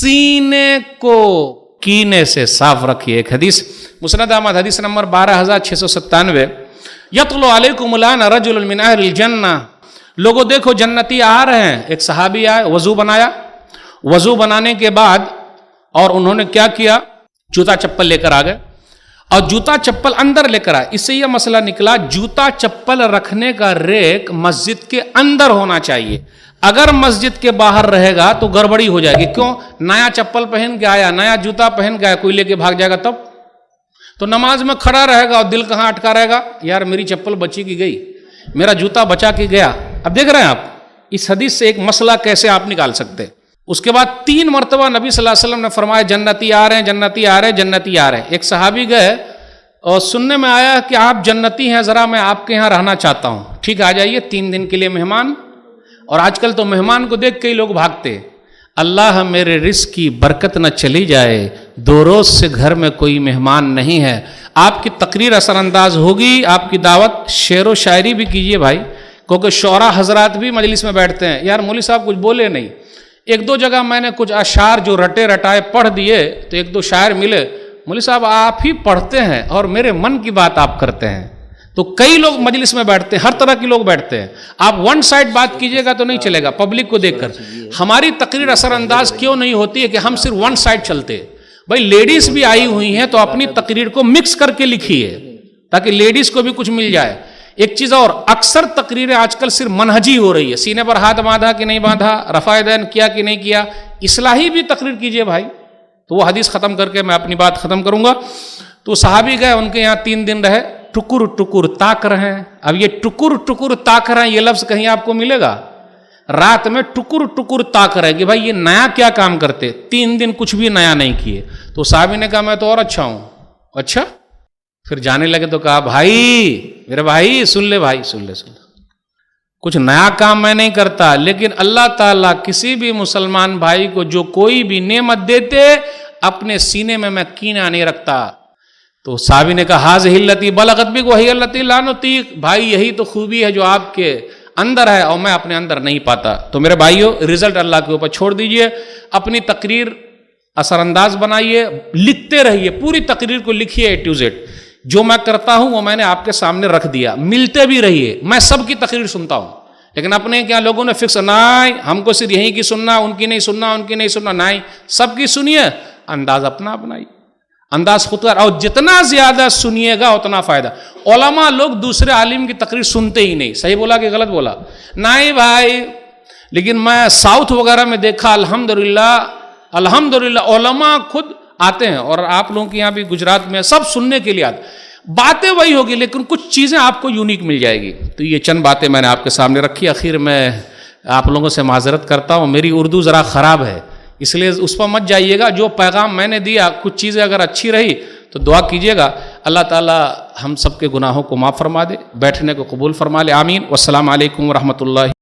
सीने को कीने से साफ रखिए। एक हदीस मुस्नद अहमद हदीस नंबर 12697, यतलु अलैकुमुलान रजुलुन मिन अहलिल जन्नह, लोगों देखो जन्नती आ रहे हैं। एक सहाबी आए, वजू बनाया, वजू बनाने के बाद और उन्होंने क्या किया, जूता चप्पल लेकर आ गए और जूता चप्पल अंदर लेकर आए। इससे यह मसला निकला, जूता चप्पल रखने का रेक मस्जिद के अंदर होना चाहिए। अगर मस्जिद के बाहर रहेगा तो गड़बड़ी हो जाएगी। क्यों? नया चप्पल पहन के आया, नया जूता पहन के आया, कोई लेके भाग जाएगा तब तो नमाज में खड़ा रहेगा और दिल कहाँ अटका रहेगा, यार मेरी चप्पल बची की गई, मेरा जूता बचा के गया। अब देख रहे हैं आप इस हदीस से एक मसला कैसे आप निकाल सकते हैं। उसके बाद 3 मरतबा नबी सल्लल्लाहु अलैहि वसल्लम ने फरमाया जन्नती आ रहे हैं, जन्नती आ रहे हैं, जन्नती आ रहे हैं। एक सहाबी गए और सुनने में आया कि आप जन्नती हैं, ज़रा मैं आपके यहाँ रहना चाहता हूँ। ठीक, आ जाइए, 3 दिन के लिए मेहमान। और आजकल तो मेहमान को देख के ही लोग भागते। अल्लाह मेरे रिस्क की बरकत न चली जाए, 2 रोज से घर में कोई मेहमान नहीं है। आपकी तकरीर असरअंदाज होगी, आपकी दावत शेर व शायरी भी कीजिए भाई, क्योंकि शौरा हजरात भी मजलिस में बैठते हैं। यार मौलवी साहब कुछ बोले नहीं। 1-2 जगह मैंने कुछ अशार जो रटे रटाए पढ़ दिए तो 1-2 शायर मिले, मौलवी साहब आप ही पढ़ते हैं और मेरे मन की बात आप करते हैं। तो कई लोग मजलिस में बैठते हैं, हर तरह के लोग बैठते हैं। आप वन साइड बात कीजिएगा तो नहीं चलेगा। पब्लिक को देखकर हमारी तकरीर असरअंदाज क्यों नहीं होती है कि हम सिर्फ वन साइड चलते। भाई लेडीज भी आई हुई हैं तो अपनी तकरीर को मिक्स करके लिखिए ताकि लेडीज को भी कुछ मिल जाए। एक चीज और, अक्सर तकरीरें आजकल सिर्फ मनहजी हो रही है, सीने पर हाथ बांधा कि नहीं बांधा, रफ़ाए दैन किया कि नहीं किया। इस्लाही भी तकरीर कीजिए भाई। तो वो हदीस खत्म करके मैं अपनी बात खत्म करूंगा। तो सहाबी गए, उनके यहाँ 3 दिन रहे, टुकुर टुकुर ताक रहे हैं। अब ये टुकुर टुकुर ताक रहे हैं, ये लफ्ज कहीं आपको मिलेगा? रात में टुकुर टुकुर ताक रहे कि भाई ये नया क्या काम करते, 3 दिन कुछ भी नया नहीं किए। तो सहाबी ने कहा मैं तो और अच्छा हूं। अच्छा, फिर जाने लगे तो कहा भाई मेरे भाई सुन ले भाई, सुन ले, कुछ नया काम मैं नहीं करता, लेकिन अल्लाह ताला किसी भी मुसलमान भाई को जो कोई भी नेमत देते अपने सीने में मैं कीना नहीं रखता। तो साहबी ने कहा हाज़िहिल्लती बलगत बिक वही अल्लती ला नुतीक, भाई यही तो खूबी है जो आपके अंदर है और मैं अपने अंदर नहीं पाता। तो मेरे भाइयों, रिजल्ट अल्लाह के ऊपर छोड़ दीजिए, अपनी तकरीर असरअंदाज बनाइए, लिखते रहिए, पूरी तकरीर को लिखिए A to Z। जो मैं करता हूं वो मैंने आपके सामने रख दिया, मिलते भी रहिए। मैं सबकी तकरीर सुनता हूं, लेकिन अपने क्या लोगों ने फिक्स नहीं, हमको सिर्फ यहीं की सुनना, उनकी नहीं सुनना, उनकी नहीं सुनना, नहीं, सबकी सुनिए, अंदाज अपना अपनाइए, अंदाज खुद कर, और जितना ज्यादा सुनिएगा उतना फायदा। उलमा लोग दूसरे आलिम की तकरीर सुनते ही नहीं। सही बोला कि गलत बोला? नहीं भाई, लेकिन मैं साउथ वगैरह में देखा, अल्हम्दुलिल्लाह अल्हम्दुलिल्लाह उलमा खुद आते हैं, और आप लोगों के यहाँ भी गुजरात में सब सुनने के लिए आते। बातें वही होगी लेकिन कुछ चीज़ें आपको यूनिक मिल जाएगी। तो ये चंद बातें मैंने आपके सामने रखी। आखिर में आप लोगों से माजरत करता हूँ, मेरी उर्दू ज़रा ख़राब है, इसलिए उस पर मत जाइएगा। जो पैगाम मैंने दिया, कुछ चीज़ें अगर अच्छी रही तो दुआ कीजिएगा, अल्लाह ताला हम सब के गुनाहों को माफ़ फरमा दे, बैठने को कबूल फरमा ले। आमीन। वस्सलाम अलैकुम व रहमतुल्लाहि।